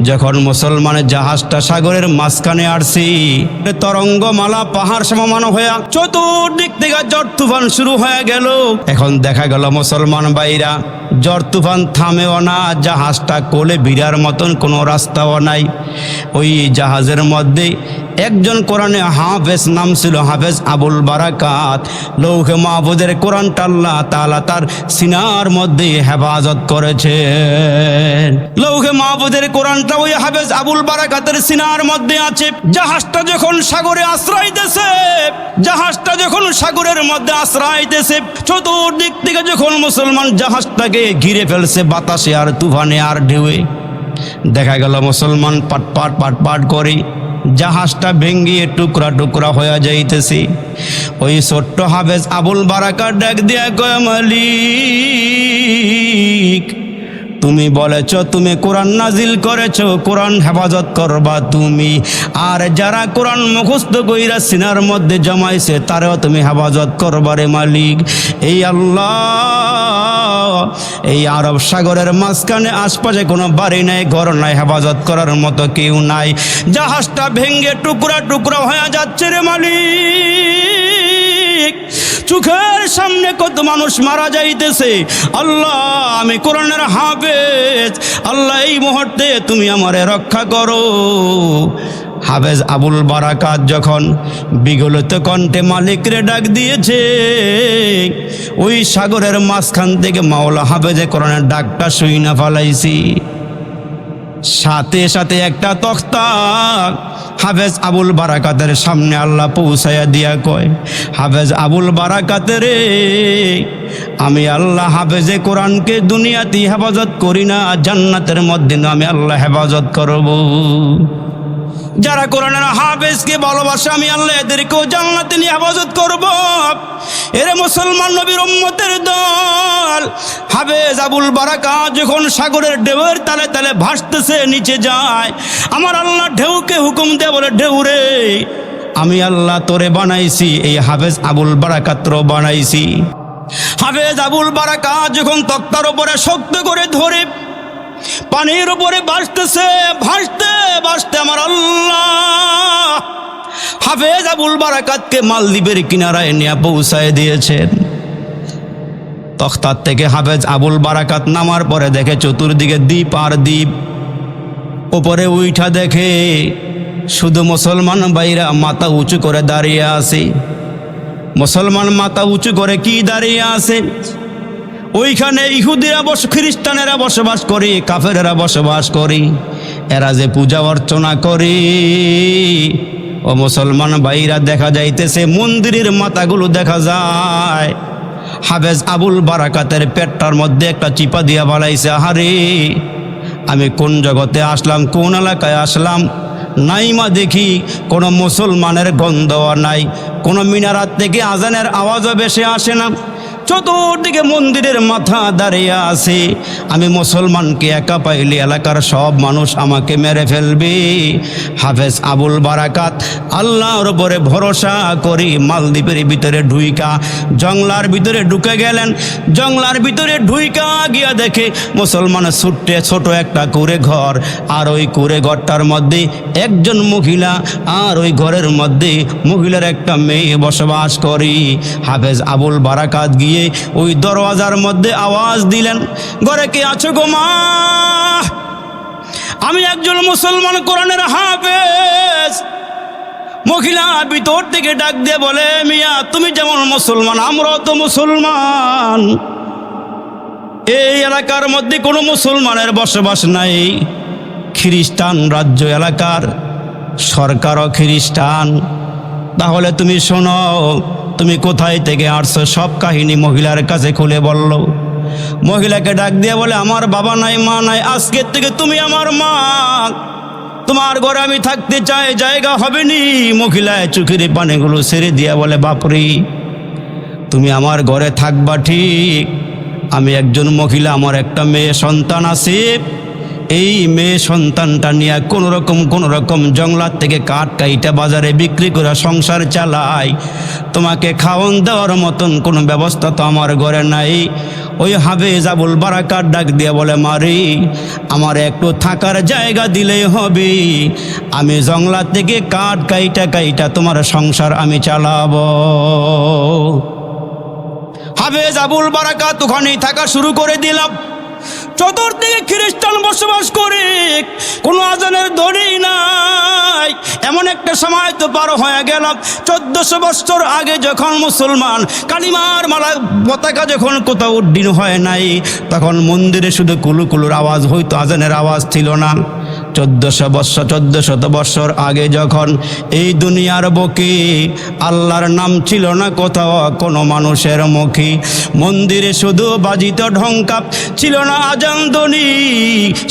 যখন মুসলমানের জাহাজটা সাগরের মাঝখানে আসছি, তরঙ্গমালা পাহাড় সমান হয়ে চতুর্দিক থেকে ঝড় তুফান শুরু হয়ে গেল। এখন দেখা গেল মুসলমান ভাইরা ঝড় তুফান থামেও না, জাহাজটা কোলে ভিড়ার মতন কোনো রাস্তাও নাই। ওই জাহাজের মধ্যে একজন কোরআনে হাফেজ, নাম ছিল হাফেজ আবুল বারাকাত। লৌহে মাহফুজের কোরআনটা আল্লাহ তাআলা তার সিনার মধ্যে হেফাজত করেছেন। লৌহে মাহফুজের কোরআনটা ওই হাফেজ আবুল বারাকাতের সিনার মধ্যে আছে। জাহাজটা যখন সাগরে আশ্রয়তেছে, জাহাজটা যখন সাগরের মধ্যে আশ্রয়তেছে, চতুর্দিক থেকে যখন মুসলমান জাহাজটাকে ঘিরে ফেলছে বাতাসে আর তুফানে আর ঢেউয়ে, দেখা গেল মুসলমান পাটপাট পাটপাট করে জাহাজটা ভেঙ্গিয়ে টুকরা টুকরা হয়ে যাইতেছে। ওই ছোট্ট হাফেজ আবুল বারাকাত ডাক দিয়া কয়, মালিক তুমি বলেছ তুমি কোরআন নাজিল করেছ, কোরআন হেফাজত করবা তুমি, আর যারা কোরআন মুখস্থ কইরা সিনার মধ্যে জমাইছে তারাও তুমি হেফাজত করবা রে মালিক। এই আল্লাহ, এই আরব সাগরের মাঝখানে আশপাশে কোনো বাড়ি নাই, ঘর নাই, হেফাজত করার মতো কেউ নাই। জাহাজটা ভেঙ্গে টুকরা টুকরা হয়ে যাচ্ছে রে মালিক, চোখের সামনে কত মানুষ মারা যাইতেছে। আল্লাহ আমি কোরআনের হাফেজ, আল্লাহ এই মুহূর্তে তুমি আমারে রক্ষা করো। হাফেজ আবুল বারাকাত যখন বিগলিত কণ্ঠে মালিকরে ডাক দিয়েছে, ওই সাগরের মাঝখান থেকে মাওলা হাফেজে কোরআনের ডাকটা শুই না ফালাইছি। সাথে সাথে একটা তখ্তা হাফেজ আবুল বারাকাতের সামনে আল্লাহ পৌঁছায়া দিয়া কয়, হাফেজ আবুল বারাকাতের, আমি আল্লাহ হাফেজে কোরআনকে দুনিয়াতে হেফাজত করি না, জান্নাতের মধ্যে আমি আল্লাহ হেফাজত করব। যারা কোরআনের হাফেজকে ভালোবাসে আমি আল্লাহ এদেরকেও জান্নাতে নিয়ে হেফাজত করব। এরে মুসলমান নবীর উম্মতের দল, হাফেজ আবুল বারাকাত যখন সাগরের ঢেউয়ের তালে তালে ভাসতেছে নিচে যায়, আমার আল্লাহ ঢেউকে হুকুম দেয়, বলে ঢেউ রে আমি আল্লাহ তোরে বানাইছি, এই হাফেজ আবুল বারাকাতরও বানাইছি। হাফেজ আবুল বারাকাত যখন তক্তার উপরে শক্ত করে ধরে পানির উপরে ভাসতেছে, ভাসতে ভাসতে আমার আল্লাহ হাফেজ আবুল বারাকাতকে মালদ্বীপের কিনারায় নিয়ে পৌঁছায় দিয়েছেন। তখতার থেকে হাফেজ আবুল বারাকাত নামার পরে দেখে চতুর্দিকে দ্বীপ আর দ্বীপ। উপরে উইঠা দেখে শুধু মুসলমান ভাইরা মাথা উঁচু করে দাঁড়িয়ে আছে। মুসলমান মাথা উঁচু করে কি দাঁড়িয়ে আছে? ওইখানে ইহুদিরা খ্রিস্টানেরা বসবাস করে, কাফেরেরা বসবাস করে, এরা যে পূজা অর্চনা করে। ও মুসলমান ভাইরা দেখা যাইতেছে মন্দিরের মাথাগুলো দেখা যায়। হাফেজ আবুল বারাকাতের পেটটার মধ্যে একটা চিপা দিয়া বালাইছে, আহারে আমি কোন জগতে আসলাম, কোন এলাকায় আসলাম। নাইমা দেখি কোনো মুসলমানের গন্ধ নাই, কোনো মিনারাত থেকে আজানের আওয়াজও বেশি আসে না। চতুর্দিকে মন্দিরের মাথা দাঁড়িয়ে আছে। আমি মুসলমানকে একা পাইলে এলাকার সব মানুষ আমাকে মেরে ফেলবে। হাফেজ আবুল বারাকাত আল্লাহর উপরে ভরসা করি মালদ্বীপের ভিতরে ঢুইকা জংলার ভিতরে ঢুকে গেলেন। জংলার ভিতরে ঢুইকা গিয়া দেখে মুসলমান ছুটে ছোট একটা কুঁড়ে ঘর, আর ওই কুঁড়ে ঘরটার মধ্যে একজন মহিলা, আর ওই ঘরের মধ্যে মহিলার একটা মেয়ে বসবাস করি। হাফেজ আবুল বারাকাত গিয়ে ওই দরওয়াজার মধ্যে আওয়াজ দিলেন, ঘরে কে আছো গো মা? আমি একজন মুসলমান কোরআনের হাফেজ। মহিলা ভিতর থেকে ডাক দিয়ে বলে, মিয়া তুমি যেমন মুসলমান আমরাও তো মুসলমান, এই এলাকার মধ্যে কোনো মুসলমানের বসবাস নাই, খ্রিস্টান রাজ্য এলাকার, সরকারও খ্রিস্টান। তাহলে তুমি শোনো, তুমি কোথায় থেকে আসছো সব কাহিনী মহিলার কাছে খুলে বলল। মহিলাকে ডাক দিয়ে বলে, আমার বাবা নাই মা নাই, আজকের থেকে তুমি আমার মা, তোমার ঘরে আমি থাকতে চাই, জায়গা হবে নি। মহিলায় চোখের পানিগুলো ছেড়ে দিয়া বলে, বাপরে তুমি আমার ঘরে থাকবা ঠিক, আমি একজন মহিলা, আমার একটা মেয়ে সন্তান আছে, এই মেয়ে সন্তানটা নিয়ে কোনো রকম জঙ্গলার থেকে কাঠ কাইটা বাজারে বিক্রি করে সংসার চালাই। তোমাকে খাওয়ান দেওয়ার মতন কোনো ব্যবস্থা তো আমার ঘরে নাই। ওই হাফেজ আবুল বারাকাত ডাক দিয়ে বলে, মারি আমার একটু থাকার জায়গা দিলেই হবে, আমি জঙ্গলা থেকে কাঠ কাইটা তোমার সংসার আমি চালাবো। হাফেজ আবুল বারাকাত ওখানেই থাকা শুরু করে দিলাম। চতুর্দিকে খ্রিস্টান বসবাস করে, কোনো আজানের দড়ি নাই। এমন একটা সময় তো পার হয়ে গেল, 1400 বছর আগে যখন মুসলমান কালিমার মালা পতাকা যখন কোথাও উড্ডীন হয় নাই, তখন মন্দিরে শুধু কুলুকুলুর আওয়াজ হইতো, আজানের আওয়াজ ছিল না। 1400 বছর আগে যখন এই দুনিয়ার বুকে আল্লাহর নাম ছিল না কোথাও কোনো মানুষের মুখে, মন্দিরে শুধু বাজিত ঢঙ্কা, ছিল না আজান ধ্বনি,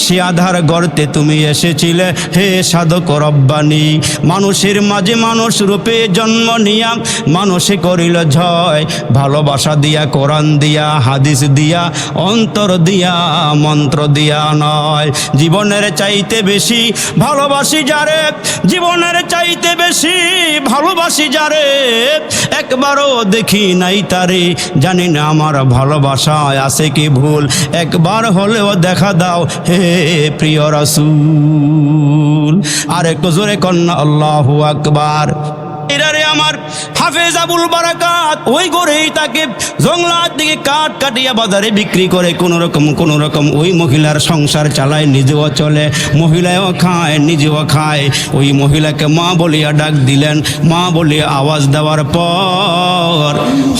সে আধার গর্তে তুমি এসেছিলে হে সাধক রব্বানি। মানুষের মাঝে মানুষ রূপে জন্ম নিয়া মানুষে করিল জয়, ভালোবাসা দিয়া, কোরআন দিয়া, হাদিস দিয়া, অন্তর দিয়া, মন্ত্র দিয়া নয়। জীবনের চাইতে বেশি ভালোবাসি যারে, জীবনের চাইতে বেশি ভালোবাসি যারে, একবারও দেখি নাই তারে, জানি না আমার ভালোবাসায় আছে কি ভুল, একবার হলেও দেখা দাও হে প্রিয় রাসূল। আর একটু জোরে কন্যা আল্লাহু আকবার। এরারে আমার হাফেজ আবুল বারাকাত ওই গড়েই তাকে জঙ্গলার দিকে কাঠ কাটিয়া বাজারে বিক্রি করে কোনো রকম ওই মহিলার সংসার চালায়, নিজেও চলে, মহিলাও খায়, নিজেও খায়। ওই মহিলাকে মা বলিয়া ডাক দিলেন। মা বলিয়া আওয়াজ দেওয়ার পর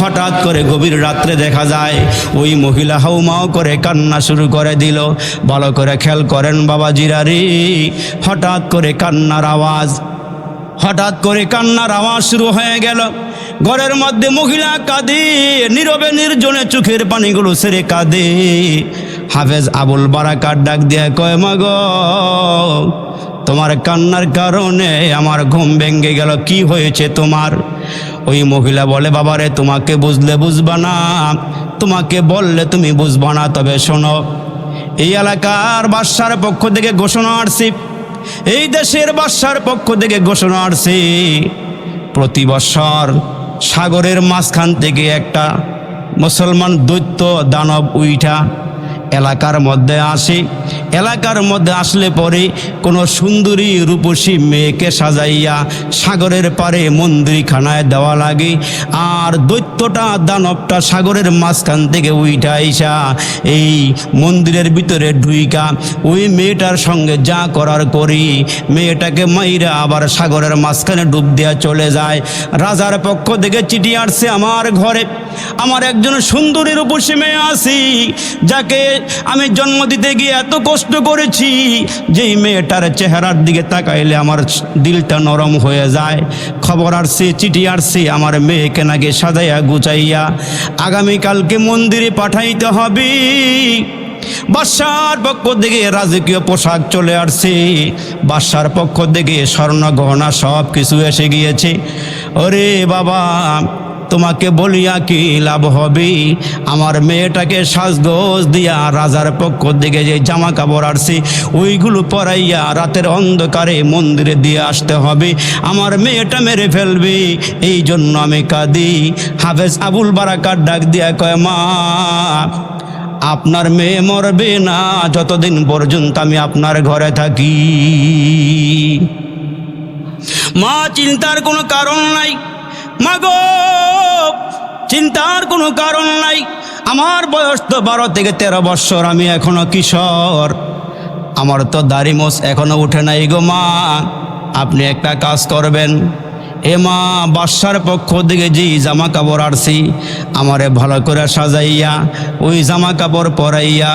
হঠাৎ করে গভীর রাত্রে দেখা যায় ওই মহিলা হাউমাউ করে কান্না শুরু করে দিল। ভালো করে খেয়াল করেন বাবা জিরারি, হঠাৎ করে কান্নার আওয়াজ শুরু হয়ে গেল। ঘরের মধ্যে মহিলা কাঁদে, নীরবে নির্জনে চোখের পানিগুলো ছেড়ে কাঁদে। হাফেজ আবুল বারাকাত ডাক দিয়ে কয়, মা গো, তোমার কান্নার কারণে আমার ঘুম ভেঙে গেল, কি হয়েছে তোমার? ওই মহিলা বলে, বাবারে তোমাকে বুঝলে বুঝবা না, তোমাকে বললে তুমি বুঝবা না, তবে শোনো, এই এলাকার বাদশার পক্ষ থেকে ঘোষণা আসছে, এই দেশের বাদশার পক্ষ থেকে ঘোষণা আসছে, প্রতি বছর সাগরের মাঝখান থেকে একটা মুসলমান দৈত্য দানব উইঠা এলাকার মধ্যে আসে। এলাকার মধ্যে আসলে পরে কোনো সুন্দরী রূপসী মেয়েকে সাজাইয়া সাগরের পারে মন্দিরখানায় দেওয়া লাগে। আর দৈত্যটা দানবটা সাগরের মাঝখান থেকে উইঠা আইসা এই মন্দিরের ভিতরে ঢুইকা ওই মেয়েটার সঙ্গে যা করার করি, মেয়েটাকে মাইরা আবার সাগরের মাঝখানে ডুব দেওয়া চলে যায়। রাজার পক্ষ থেকে চিঠি আসছে, আমার ঘরে আমার একজন সুন্দরী রূপসী মেয়ে আছি, যাকে আমি জন্ম দিতে গিয়ে এত কষ্ট করেছি, যেই মেয়েটার চেহারার দিকে তাকাইলে আমার দিলটা নরম হয়ে যায়। খবর আসছে, চিঠি আসছে, আমার মেয়েকে নাকি সাজাইয়া গুছাইয়া আগামীকালকে মন্দিরে পাঠাইতে হবে। বাদশার পক্ষ থেকে রাজকীয় পোশাক চলে আসছে, বাদশার পক্ষ থেকে স্বর্ণ গহনা সব কিছু এসে গিয়েছে। ওরে বাবা, তোমাকে বলিয়া কি লাভ হবে? আমার মেয়েটাকে সাজগোজ দিয়া রাজার পক্ষ থেকে যে জামা কাপড় আসছে ওইগুলো পরাইয়া রাতের অন্ধকারে মন্দিরে দিয়ে আসতে হবে, আমার মেয়েটা মেরে ফেলবে, এই জন্য আমি কাঁদি। হাফেজ আবুল বারাকাত ডাক দিয়া কয়, মা, আপনার মেয়ে মরবে না যতদিন পর্যন্ত আমি আপনার ঘরে থাকি। মা, চিন্তার কোনো কারণ নাই, মাগো, চিন্তার কোনো কারণ নাই। আমার বয়স তো 12 থেকে 13 বৎসর, আমি এখনো কিশোর, আমার তো দাড়ি মোছ এখনো উঠে নাই গো মা। আপনি একটা কাজ করবেন, এ মা, বাদশার পক্ষ থেকে যে জামা কাপড় আসছি আমারে ভালো করে সাজাইয়া ওই জামা কাপড় পরাইয়া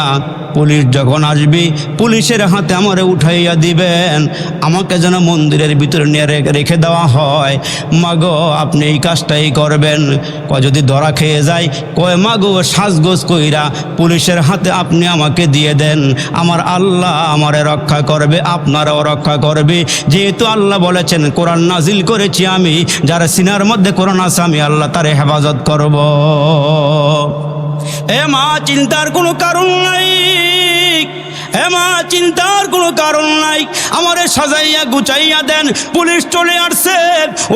পুলিশ যখন আসবে পুলিশের হাতে আমারে উঠাইয়া দিবেন, আমাকে যেন মন্দিরের ভিতরে নিয়ে রেখে দেওয়া হয়। মাগো, আপনি এই কাজটাই করবেন। যদি ধরা খেয়ে যায়, কয় মাগো, সাজগোজ কইরা পুলিশের হাতে আপনি আমাকে দিয়ে দেন, আমার আল্লাহ আমারে রক্ষা করবে, আপনারাও রক্ষা করবে। যেহেতু আল্লাহ বলেছেন, কোরআন নাজিল করেছি আমি, যার সিনার মধ্যে কোরআন আছে আমি আল্লাহ তার হেফাজত করব। এ মা, চিন্তার কোনো কারণ নাই, হে মা, চিন্তার কোনো কারণ নাই, আমারে সাজাইয়া গুছাইয়া দেন। পুলিশ চলে আসছে,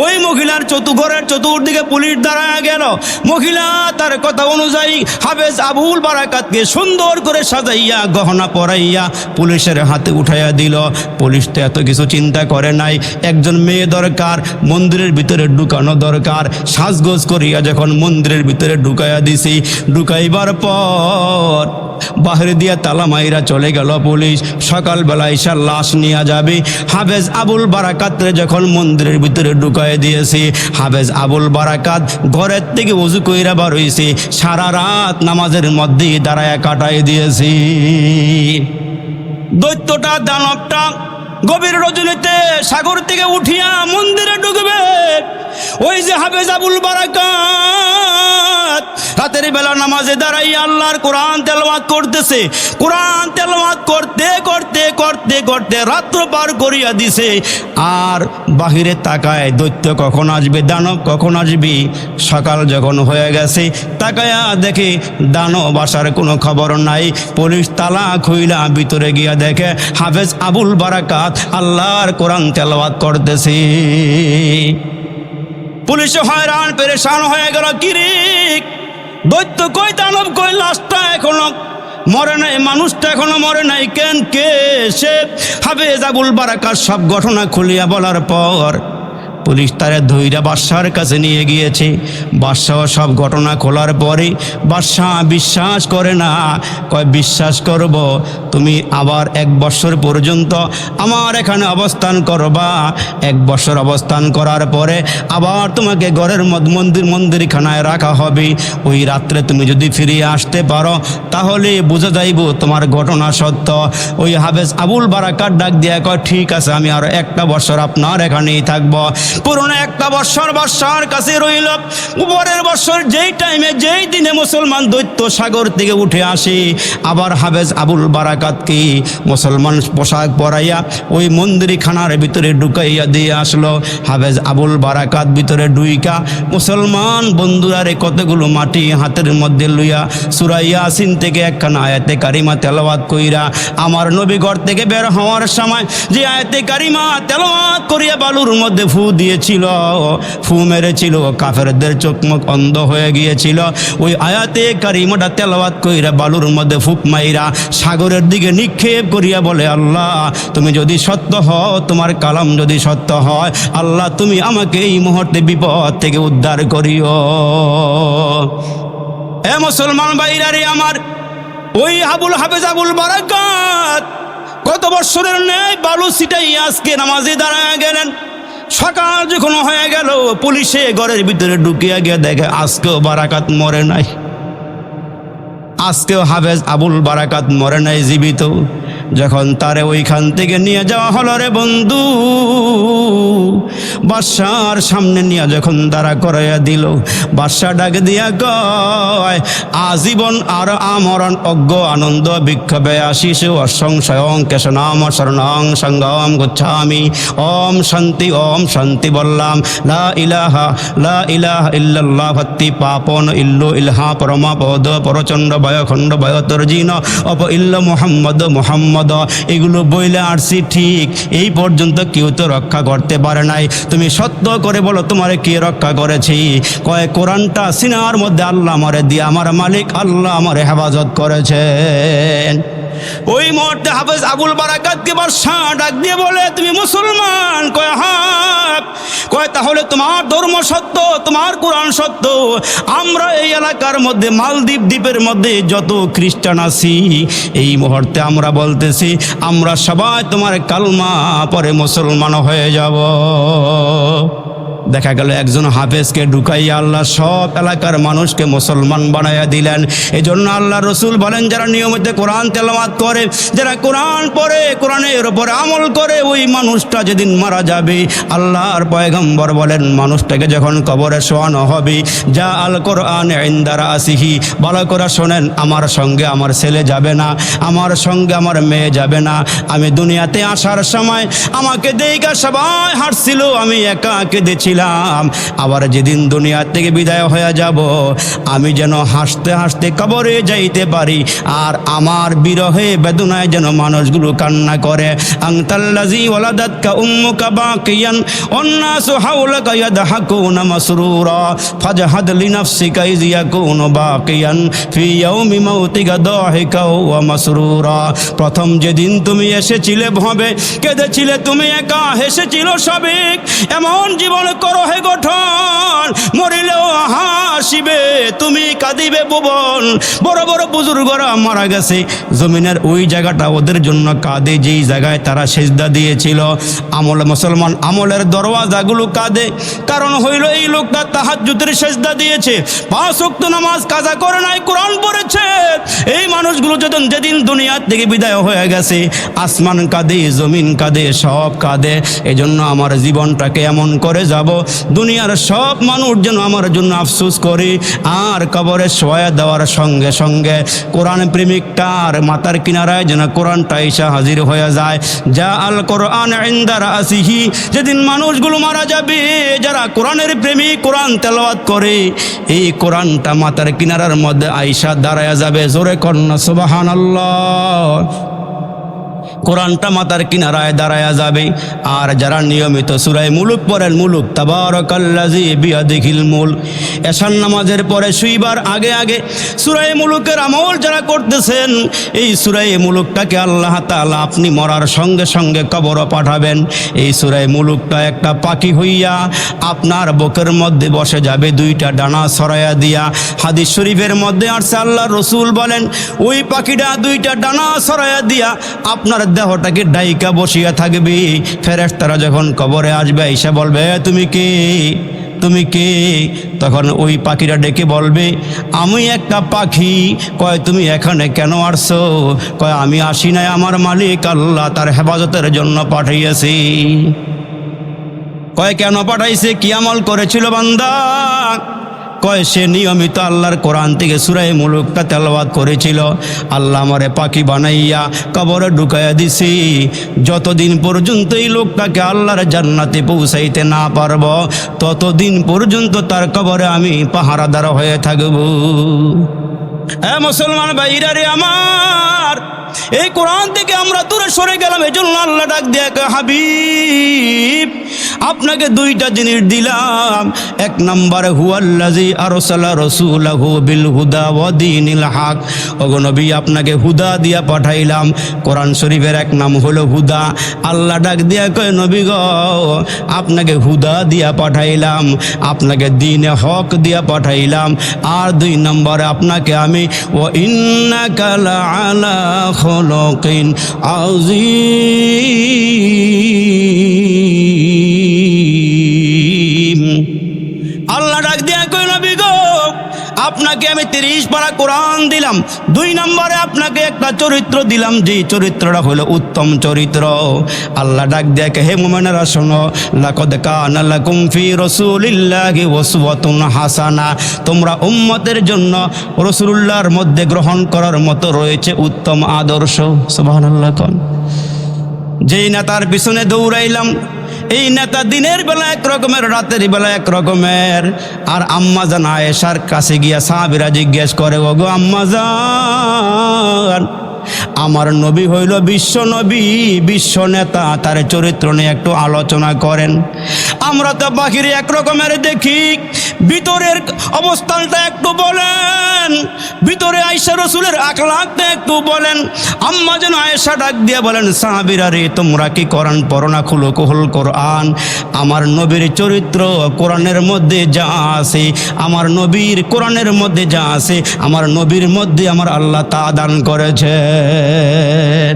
ওই মহিলার ঘরের চতুর্দিকে পুলিশ দাঁড়ায় গেল। মহিলা তার কথা অনুযায়ী হাফেজ আবুল বারাকাতকে সুন্দর করে সাজাইয়া গহনা পরাইয়া পুলিশের হাতে উঠাইয়া দিল। পুলিশ তো এত কিছু চিন্তা করে নাই, একজন মেয়ে দরকার, মন্দিরের ভিতরে ঢুকানো দরকার। সাজগোজ করিয়া যখন মন্দিরের ভিতরে ঢুকাইয়া দিছি, ঢুকাইবার পর বাহির দিয়া তালা মাইরা চলে গেল পুলিশ। সকালবেলা এসে লাশ নিয়ে যাবে। হাফেজ আবুল বারাকাতরে যখন মন্দিরের ভিতরে ঢুকাই দিয়েছি, হাফেজ আবুল বারাকাত ঘরের থেকে ওযু কইরা বার হইছে, সারা রাত নামাজের মধ্যেই দাঁড়ায় কাটাই দিয়েছি। দৈত্যটা, দানবটা গভীর রজনীতে সাগর থেকে উঠিয়া মন্দিরে ঢুকবে। ওই যে হাফেজ আবুল বারাকাত রাতের বেলা নামাজে দাঁড়াইয়া আল্লাহর কোরআন তেলাওয়াত করতেছে। কোরআন তেলাওয়াত করতে করতে করতে করতে রাত্র পার করিয়া দিছে। আর বাহিরে তাকায় দৈত্য কখন আসবে, দানব কখন আসবে। সকাল যখন হয়ে গেছে, তাকায়া দেখে দানব আসার কোনো খবর নাই। পুলিশ তালা খুইলা ভিতরে গিয়া দেখে হাফেজ আবুল বারাকাত আল্লাহর কোরআন তেলাওয়াত করতেছে। পুলিশ হয়রান পেরেশান হয়ে গেল, কিরে দৈত্য কই, দানব কই, লাশটা এখনো মরে নাই, মানুষটা এখনো মরে নাই কেন, কে সে? হাফেজ আবুল বারাকাত সব ঘটনা খুলিয়া বলার পর পুলিশ তারে ধইরা বাদশার কাছে নিয়ে গিয়েছে। বাদশাহ সব ঘটনা খোলার পরে বাদশাহ বিশ্বাস করে না, কয় বিশ্বাস করব, তুমি আবার 1 বছর পর্যন্ত আমার এখানে অবস্থান করবা। 1 বছর অবস্থান করার পরে আবার তোমাকে ঘরের মন্দিরখানায় রাখা হবে। ওই রাত্রে তুমি যদি ফিরিয়ে আসতে পারো তাহলে বুঝে যাইব তোমার ঘটনা সত্য। ওই হাফেজ আবুল বারাকাত ডাক দিয়া কয়, ঠিক আছে, আমি আরো 1টা বছর আপনার এখানেই থাকবো। পুরনো 1টা বছর বাদশার কাছে রইল। উপরের বছর যেই টাইমে যেই দিনে মুসলমান দৈত্য সাগর থেকে উঠে আসে, আবার হাফেজ আবুল বারাকাতকে মুসলমান পোশাক পরাইয়া ওই মন্দিরখানার ভিতরে ঢুকাইয়া দিয়ে আসলো। হাফেজ আবুল বারাকাত ভিতরে ঢুইকা মুসলমান বন্ধুরারে কতগুলো মাটি হাতের মধ্যে লইয়া সূরা ইয়াসিন থেকে একখানা আয়াতে কারিমা তেলাওয়াত কইরা আমার নবী ঘর থেকে বের হওয়ার সময় যে আয়াতে কারিমা তেলাওয়াত করিয়া বালুর মধ্যে ফু দিয়েছিল, ফু মেরেছিল, কাফেরদের চোখ মুখ অন্ধ হয়ে গিয়েছিল। ওই আয়াতে কারিমাটা তেলাওয়াত কইরা বালুর মধ্যে ফুক মাইরা সাগরের দিকে নিক্ষেপ করিয়া বলে, আল্লাহ তুমি যদি সত্য হও, তোমার কালাম যদি সত্য হয়, আল্লাহ তুমি আমাকে এই মুহূর্তে বিপদ থেকে উদ্ধার করিও। এ মুসলমান ভাইরা রে আমার, ওই হাফেজ আবুল বারাকাত কত বছরের ন্যায় বালু ছিটাই আজকে নামাজে দাঁড়ায় গেলেন। সকাল যখন হয়ে গেল, পুলিশে ঘরের ভিতরে ঢুকিয়া গিয়ে দেখে আজকেও বারাকাত মরে নাই, আজকেও হাফেজ আবুল বারাকাত মরে নাই, জীবিত। যখন তারে ওইখান থেকে নিয়ে যাওয়া হলো রে বন্ধু, বাদশার সামনে নিয়ে যখন দাঁড়া করাইয়া দিল, বাদশা ডাক দিয়া কয়, আজীবন আর আমরণ অজ্ঞ আনন্দ বিক্ষোভে আশিস অসংশয়ং কেশনাম শরণং সঙ্গম গচ্ছামি। ওম শান্তি বললাম। লা ইলাহা ইল্লাল্লাহ ভক্তি পাপন ইল্লু ইলহা পরমা পদ পরচন্ড বয়খণ্ড বয়তর্জিন অপ ইল্ল মোহাম্মদ এগুলো বইলে আসছি ঠিক, এই পর্যন্ত কেউ তো রক্ষা করতে পারে নাই। তুমি সত্য করে বলো তোমারে কে রক্ষা করেছি? কয় কোরআনটা সিনার মধ্যে আল্লাহ আমারে দিয়ে, আমার মালিক আল্লাহ আমারে হেফাজত করেছেন। ওই মুহূর্তে হাফেজ আবুল বারাকাতকে বাদশাহ ডাক দিয়ে বলে, তুমি মুসলমান? কয় হ্যাঁ। কয় তাহলে তোমার ধর্ম সত্য, তোমার কোরআন সত্য। আমরা এই এলাকার মধ্যে মালদ্বীপ দ্বীপের মধ্যে যত খ্রিস্টান আছি, এই মুহূর্তে আমরা বলতেছি আমরা সবাই তোমার কালমা পরে মুসলমান হয়ে যাব। দেখা গেল একজন হাফেজকে ঢুকাইয়া আল্লাহ সব এলাকার মানুষকে মুসলমান বানাইয়া দিলেন। এই জন্য আল্লাহ রসুল বলেন, যারা নিয়মিত কোরআন তেলাওয়াত করে, যারা কোরআন পড়ে, কোরআনের উপরে আমল করে, ওই মানুষটা যেদিন মারা যাবে, আল্লাহর পয়গম্বর বলেন মানুষটাকে যখন কবরে শোয়ানো হবে, যা আল কোরআন ইনদা রাসিহি, ভালো করে শোনেন, আমার সঙ্গে আমার ছেলে যাবে না, আমার সঙ্গে আমার মেয়ে যাবে না। আমি দুনিয়াতে আসার সময় আমাকে দেইগা সবাই হাঁটছিল, আমি একা কেঁদেছিলাম। ছিলাম, আবার যেদিন দুনিয়া থেকে বিদায় হয়ে যাব আমি যেন হাসতে হাসতে কবরে যাইতে পারি, আর আমার বিরহে বেদনায় যেন মানুষগুলো কান্না করে। আনতাল্লাযী ওয়ালাদাতকা উম্মুকা বাকিয়ান ওয়ান্নাসু হাওলাকা ইয়াদহাকুনা মাসরুরা ফাজহাদ লিনাফসিকা ইয ইয়াকুনু বাকিয়ান ফি ইয়াউমি মাউতিকা দাহিকা ওয়া মাসরুরা। প্রথম যেদিন তুমি এসেছিলে ভবে কেঁদেছিলে তুমি একা, হেসেছিল সবিক, এমন জীবন করো হে গঠন, মরিলেও হাসিবে তুমি কাঁদিবে ভুবন। বড় বড় বুজুর্গরা মারা গেছে, জমিনের ওই জায়গাটা ওদের জন্য কাঁদে যেই জায়গায় তারা সেজদা দিয়েছিল। আমল মুসলমান আমলের দরওয়াজাগুলো কাঁদে, কারণ হইল এই লোকটা তাহাজ্জুদের সেজদা দিয়েছে, 5 ওয়াক্ত নামাজ কাজা করে নাই, কোরআন পড়েছে। এই মানুষগুলো যেদিন দুনিয়া থেকে বিদায় হয়ে গেছে আসমান কাঁদে, জমিন কাঁদে, সব কাঁদে। এজন্য আমার জীবনটাকে এমন করে যাব দুনিয়ার সব মানুষ যেন আমার জন্য আফসোস করে, আর কবরে শোয়া দেওয়ার সঙ্গে সঙ্গে কোরআন প্রেমিকটার মাথার কিনারায় যেন কোরআনটা এসে হাজির হয়ে যায়। যা আল কোরআন ইনদা রাসিহি, যেদিন মানুষগুলো মারা যাবে যারা কোরআনের প্রেমিক, কোরআন তেলাওয়াত করে, এই কোরআনটা মাথার কিনারার মধ্যে আইসা দাঁড়ায়া যাবে। জোরে কন্না সুবহানাল্লাহ। কোরআনটা মাথার কিনারায় দাঁড়ায়া যাবে। আর যারা নিয়মিত সূরা মুলুক পড়েন, মুলুক তাবারাকাল্লাযী বিয়াদিহিল মুলক, এশার নামাজের পরে শুইবার আগে আগে সূরা মুলুকের আমল যারা করতেছেন, এই সূরা মুলুকটাকে আল্লাহ তাআলা আপনি মরার সঙ্গে সঙ্গে কবরে পাঠাবেন। এই সূরা মুলুকটা একটা পাখি হইয়া আপনার বুকের মধ্যে বসে যাবে, 2টা ডানা ছড়াইয়া দিয়া। হাদিস শরীফের মধ্যে আসছে আল্লাহ রসুল বলেন, ওই পাখিটা 2টা ডানা ছড়াইয়া দিয়া আপনার দেহটাকে ডাইকা বসিয়া থাকবে। ফেরেশতারা যখন কবরে আসবে এসে বলবে, তুমি কে, তুমি কে? তখন ওই পাখিটা ডেকে বলবে, আমি একটা পাখি। কয়, তুমি এখানে কেন আসছো? কয়, আমি আসি নাই, আমার মালিক আল্লাহ তার হেফাজতের জন্য পাঠিয়েছি। কয়, কেন পাঠাইছে? কি আমল করেছিল বান্দা? কয়, সে নিয়মিত আল্লাহর কোরআন থেকে সূরা মুলুকটা তেলাওয়াত করেছিল, আল্লাহ আমারে পাখি বানাইয়া কবরে ঢুকাইয়া দিছি। যতদিন পর্যন্ত এই লোকটাকে আল্লাহর জান্নাতে পৌঁছাইতে না পারব, ততদিন পর্যন্ত তার কবরে আমি পাহারাদার হয়ে থাকব। হ্যাঁ মুসলমান ভাইরা রে আমার, এই কোরআন থেকে আমরা দূরে সরে গেলাম। এজন্য আল্লাহ ডাক দিয়ে, হাবিব আপনাকে 2টা জিনিস দিলাম। 1 নম্বরে হুয়াল্লাযী আরসালা রাসূলাহু বিল হুদা ওয়া দীনিল হক। ওগো নবী, আপনাকে হুদা দিয়া পাঠাইলাম। কোরআন শরীফের 1 নাম হলো হুদা। আল্লাহ ডাক দিয়া কয়, নবী গো, আপনাকে হুদা দিয়া পাঠাইলাম, আপনাকে দ্বীনে হক দিয়া পাঠাইলাম। আর 2 নম্বরে আপনাকে আমি ওয়া ইন্নাকা লাআলা খুলুকিন আযীম। আল্লাহ ডাক দিয়া কই, নবী গো, আপনাকে আমি 30 পারা কোরআন দিলাম। 2 নম্বরে আপনাকে একটা চরিত্র দিলাম, যে চরিত্রটা হলো উত্তম চরিত্র। আল্লাহ ডাক দিয়া কে, হে মুমিনেরা শোনো, লাকাদ কানা লাকুম ফি রাসূলিল্লাহি উসওয়াতুন হাসানা। তোমরা উম্মতের জন্য রাসূলুল্লাহর মধ্যে গ্রহণ করার মতো রয়েছে উত্তম আদর্শ। সুবহানাল্লাহ। কোন যেই নেতার পিছনে দৌড়াইলাম, এই নেতা দিনের বেলা এক রকমের, রাতের বেলা এক রকমের। আর আম্মাজান আয়েশার কাছে গিয়া সাহাবীরা জিজ্ঞেস করে, ওগো আম্মাজান, আমার নবী হইল বিশ্ব নবী, বিশ্ব নেতা, তার চরিত্র নিয়ে একটু আলোচনা করেন। আমরা তো বাহিরে এক রকমের দেখি, ভিতরের অবস্থানটা একটু বলেন, ভিতরে আয়েশা রাসূলের আখলাকটা একটু বলেন। আম্মা যেন আয়েশা ডাক দিয়ে বলেন, সাহাবীরা রে, তোমরা কি কোরআন পড়ো না? খুলুকুল কোরআন। আমার নবীর চরিত্র কোরআনের মধ্যে যা আছে, আমার নবীর কোরআনের মধ্যে যা আছে, আমার নবীর মধ্যে আমার আল্লাহ তা দান করেছেন।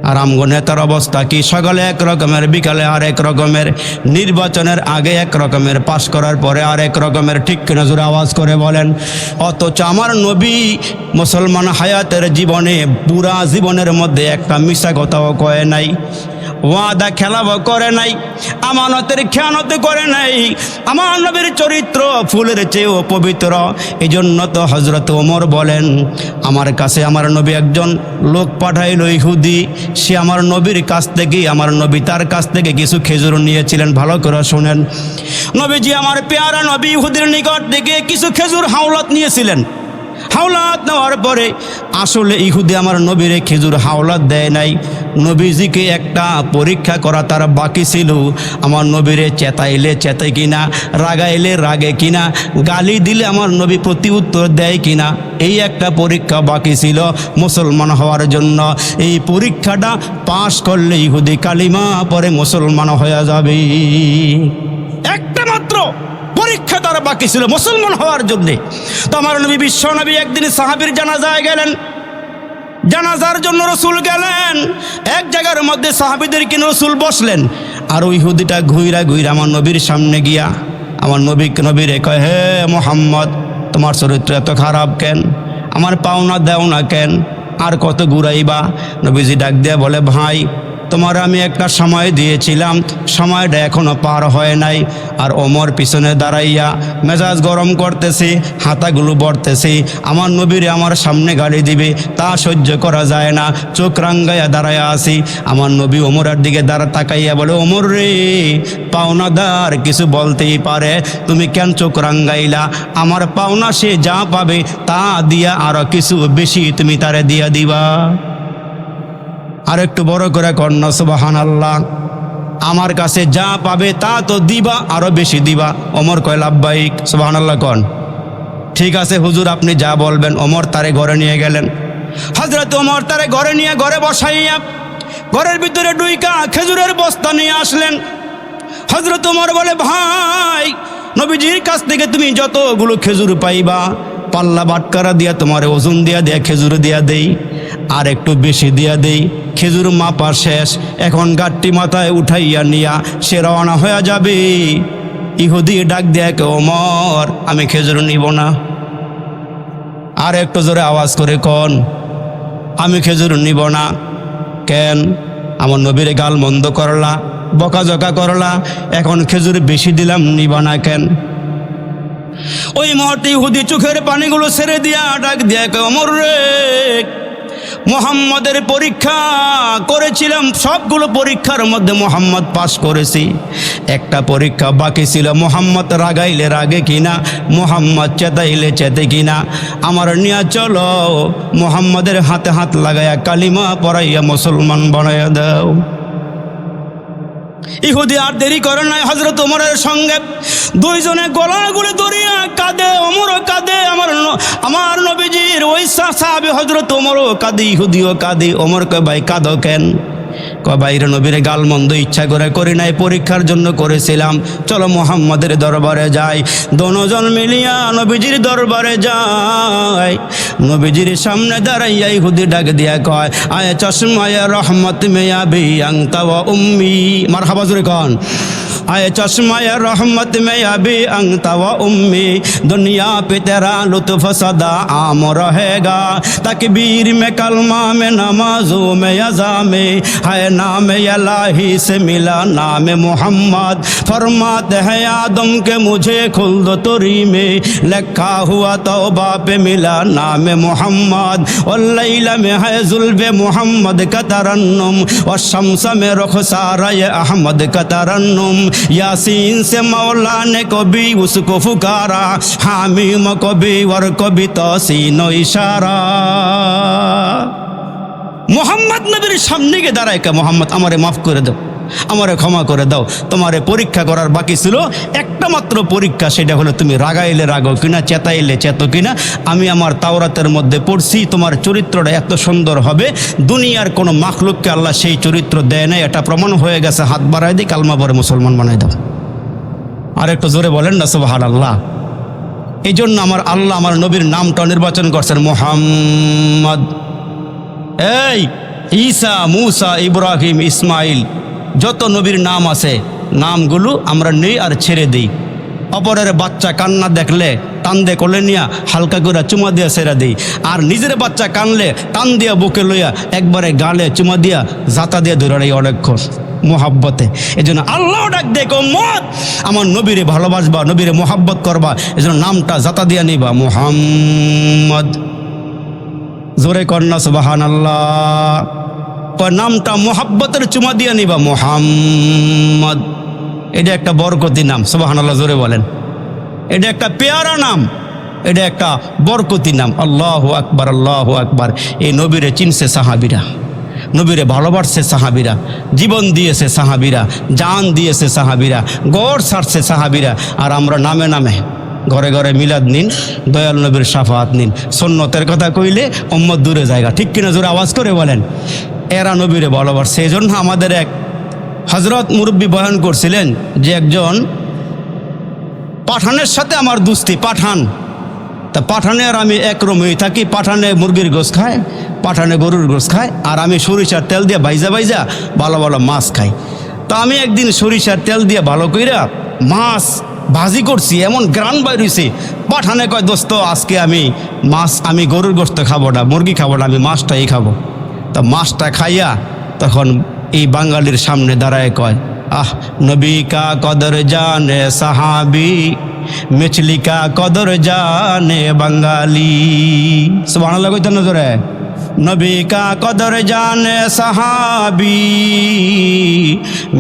আর আমগো নেতার অবস্থা কি? সকালে এক রকমের, বিকালে আর এক রকমের, নির্বাচনের আগে এক রকমের, পাশ করার পরে আর এক রকমের। ঠিক কিনা জোরে আওয়াজ করে বলেন। অথচ আমার নবী মুসলমান হায়াতের জীবনে, পুরা জীবনের মধ্যে একটা মিশা কথাও কয় নাই। ওয়াদা খেলাফ করে নাই, আমানতের খেয়ানত করে নাই। আমার নবীর চরিত্র ফুলের চেয়েও পবিত্র। এই জন্য তো হযরত ওমর বলেন, আমার কাছে আমার নবী একজন লোক পাঠাইল ইহুদি, সে আমার নবীর কাছ থেকে, আমার নবী তার কাছ থেকে কিছু খেজুর নিয়েছিলেন। ভালো করে শুনেন, নবীজি আমার পেয়ারা নবী ইহুদির নিকট থেকে কিছু খেজুর হাওলাত নিয়েছিলেন। হাওলাত নেওয়ার পরে আসলে ইহুদি আমার নবীরে খেজুর হাওলাত দেয় নাই। নবীজিকে একটা পরীক্ষা করা তার বাকি ছিল, আমার নবীরে চেতাইলে চেতে কিনা, রাগাইলে রাগে কিনা, গালি দিলে আমার নবী প্রতি উত্তর দেয় কিনা, এই একটা পরীক্ষা বাকি ছিল মুসলমান হওয়ার জন্য। এই পরীক্ষাটা পাশ করলে ইহুদি কালিমা পরে মুসলমান হয়ে যাবে। একটা মাত্র পরীক্ষা তার বাকি ছিল মুসলমান হওয়ার জন্যে। তো আমার নবী বিশ্ব নবী একদিন সাহাবীর জানাজায় গেলেন, জানাজার জন্য রসুল গেলেন। এক জায়গার মধ্যে সাহাবীদেরকে রসুল বসলেন, আর ওই ইহুদিটা ঘুইরা ঘুইরা আমার নবীর সামনে গিয়া আমার নবীরে কয়, হে মোহাম্মদ, তোমার চরিত্র এত খারাপ কেন? আমার পাওনা দেও না কেন? আর কত ঘুরাইবা? নবীজি ডাক দিয়া বলে, ভাই, তোমার আমি একটা সময় দিয়েছিলাম, সময়টা এখনো পার হয় নাই। আর ওমর পিছনে দাঁড়াইয়া মেজাজ গরম করতেছি, হাতাগুলো বড়তেছি, আমার নবীরে আমার সামনে গালি দিবে, তা সহ্য করা যায় না। চোখ রাঙ্গাইয়া দাঁড়াইয়া আছি। আমার নবী ওমরের দিকে তাকাইয়া বলে, ওমর রে, পাওনাদার কিছু বলতেই পারে, তুমি কেন চোখ রাঙ্গাইলা? আমার পাওনা সে যা পাবে তা দিয়া আরো কিছু বেশি তুমি তারে দিয়া দিবা। আর একটু বড় করে কন্যা সুবহানাল্লাহ, আমার কাছে যা পাবে তা তো দিবা, আরো বেশি দিবা। ওমর কয়, লাব্বাইক। সুবহানাল্লাহ কন। ঠিক আছে হুজুর, আপনি যা বলবেন। ওমর তারে ঘরে নিয়ে গেলেন। হযরত ওমর তারে ঘরে নিয়ে ঘরে বসাইয়া ঘরের ভিতরে ডুইকা খেজুরের বস্তা নিয়ে আসলেন। হযরত ওমর বলে, ভাই, নবীজির কাছ থেকে তুমি যতগুলো খেজুর পাইবা, পাল্লা বাটকারা দিয়া তোমার ওজন দিয়া খেজুর দিয়া দেই, আর একটু বেশি দিয়া দেই। খেজুর মাপা শেষ, এখন গাঠটি মাথায় উঠাইয়া নিয়া সে রওনা হয়ে যাবে। ইহুদি ডাক দেয়া, ওমর, আমি খেজুর নিব না। আর একটু জোরে আওয়াজ করে কন, আমি খেজুর নিব না। কেন? আমার নবীরে গাল মন্দ করলা, বকাঝকা করলা, এখন খেজুর বেশি দিলাম, নিবা না কেন? ওই মুহূর্তে ইহুদি চোখের পানিগুলো ছেড়ে দিয়া ডাক দিয়া, ওমর রে, মোহাম্মদের পরীক্ষা করেছিলাম, সবগুলো পরীক্ষার মধ্যে মোহাম্মদ পাশ করেছি, একটা পরীক্ষা বাকি ছিল, মোহাম্মদ রাগাইলে রাগে কিনা, মোহাম্মদ চেতাইলে চেতে কিনা। আমার নিয়া চলো, মোহাম্মদের হাতে হাত লাগাইয়া কালিমা পড়াইয়া মুসলমান বানাইয়া দাও। ইহুদি আর দেরি করে নাই, হযরত ওমরের সঙ্গে দুইজনে গলাগুলি ধরিয়া কাঁদে, ওমরও কাঁদে, আমার নবীজির ওই সাহাবী হযরত ওমরও কাঁদে, ইহুদিও কাঁদে। ওমর কয়, ভাই কাঁদো কেন? কয়, বাইরে নবীরে গাল মন্দ ইচ্ছা করে করি নাই, পরীক্ষার জন্য করেছিলাম, চলো মুহাম্মাদের দরবারে যাই। দোনোজন মিলিয়া নবীজির দরবারে যায়। নবীজির সামনে দাঁড়াইয়া ইহুদি ডাক দিয়া কয়, আয় চশমায়া রহমত মে আবি আনতা ওয়া উম্মি। মারহাবা জোরে কন। आए चश्मा रहमत में अभी अंगता व उम्मी, दुनिया पे तेरा लुत्फ सदा आम रहेगा, तकबीर में कलमा में नमाजों में यज़ा में है नाम इलाही से मिला नाम मोहम्मद, फरमाते हैं आदम के मुझे खुल्द तुरी में लिखा हुआ तौबा पे मिला नाम मोहम्मद, और लैला में है जुल्फ़े मोहम्मद का तरन्नुम, और शम्स में रुखसारा ये अहमद का तरन्नुम, यासीन से मौला ने कभी उसको पुकारा, हामीम कभी वर कभी तौसीनो इशारा। মোহাম্মদ নবীর সামনে গিয়ে দাঁড়ায়, মোহাম্মদ আমারে মাফ করে দাও, আমারে ক্ষমা করে দাও, তোমারে পরীক্ষা করার বাকি ছিল একটা মাত্র পরীক্ষা, সেটা হলো তুমি রাগাইলে রাগো কিনা, চেতাইলে চেতো কিনা। আমি আমার তাওরাতের মধ্যে পড়ছি তোমার চরিত্রটা এত সুন্দর হবে, দুনিয়ার কোনো মাখলুককে আল্লাহ সেই চরিত্র দেয় না, এটা প্রমাণ হয়ে গেছে, হাত বাড়াই দিই, কালমা পরে মুসলমান বানাই দাও। আর একটু জোরে বলেন না সুবহানাল্লাহ। এই জন্য আমার আল্লাহ আমার নবীর নামটা নির্বাচন করছেন মুহাম্মদ। এই ঈসা, মুসা, ইব্রাহিম, ইসমাইল, যত নবীর নাম আছে, নামগুলো আমরা নেই আর ছেড়ে দিই। অপরের বাচ্চা কান্না দেখলে টান দিয়ে কোলে নিয়া হালকা করে চুমা দিয়া সেরা দিই, আর নিজের বাচ্চা কানলে টান দিয়া বুকে লইয়া একবারে গালে চুমা দিয়া জাতা দিয়ে ধরে এই অনেকক্ষণ মোহাব্বতে। এই জন্য আল্লাহ ডাক দেখো উম্মত, আমার নবীরে ভালোবাসবা, নবীরে মোহাব্বত করবা, এই জন্য নামটা জাতা দিয়া নিবা মুহাম্মদ। জোরে কন্যা সুবহানাল্লাহ। নামটা মোহাব্বতের চুমা দিয়া নিবা মুহাম্মদ। এটা একটা বরকতি নাম, সুবহানাল্লাহ জোরে বলেন। এটা একটা পেয়ারা নাম, এটা একটা বরকতি নাম। আল্লাহু আকবার, আল্লাহু আকবার। এই নবীরে চিনছে সাহাবীরা, নবীরে ভালোবাসছে সাহাবীরা, জীবন দিয়েছে সাহাবীরা, জান দিয়েছে সাহাবীরা, গড় ছাড়ছে সাহাবীরা। আর আমরা নামে নামে ঘরে ঘরে মিলাদ নিন, দয়াল নবীর শাফাত নিন। সুন্নতের কথা কইলে উম্মত দূরে জায়গা, ঠিক কিনা জোরে আওয়াজ করে বলেন। এরা নবীরে ভালোবাসছে। এই জন্য আমাদের এক হজরত মুরব্বী বয়ান করছিলেন যে একজন পাঠানের সাথে আমার দুস্তি, পাঠান। তা পাঠানে আর আমি এক রুমেই থাকি। পাঠানে মুরগির গোশ খায়, পাঠানে গরুর গোশ খায়, আর আমি সরিষার তেল দিয়ে ভাইজা ভাইজা ভালো ভালো মাছ খাই। তো আমি একদিন সরিষার তেল দিয়ে ভালো কইরা মাছ ভাজি করছি, এমন গ্রান বাইরেছে। পাঠানে কয়, দোস্ত আজকে আমি গরুর গোশত খাবো না, মুরগি খাবো না, আমি মাছটাই খাবো। তা মাছটা খাইয়া তখন এই বাঙালির সামনে দাঁড়ায় কয়, আহ নবী কা কদর জানে সাহাবি, মছলি কা কদর জানে বাঙালি। সুবহানাল্লাহ কইতেন না জোরে? নবী কা কদর জানে সাহাবি,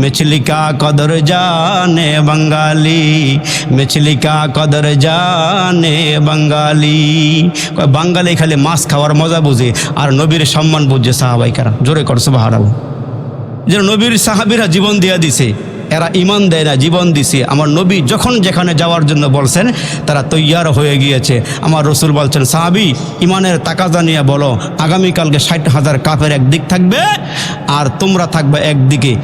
মছলি কা কদর জানে বাঙালি, মছলি কা কদর জানে বাঙালি। বাঙালি খালি মাছ খাওয়ার মজা বুঝে, আর নবীর সম্মান বুঝছে সাহাবাইকারা। জোরে কর সুবহানাল্লাহ। যে নবীর সাহাবীরা জীবন দিয়া দিছে, এরা ইমান দেয় না, জীবন দিছে। আমার নবী যখন যেখানে যাওয়ার জন্য বলছেন তারা তৈয়ার হয়ে গিয়েছে। আমার রসুল বলছেন, সাহাবী ইমানের তাকাজা নিয়ে বলো, আগামীকালকে 60,000 কাফের একদিক থাকবে আর তোমরা থাকবে একদিকে।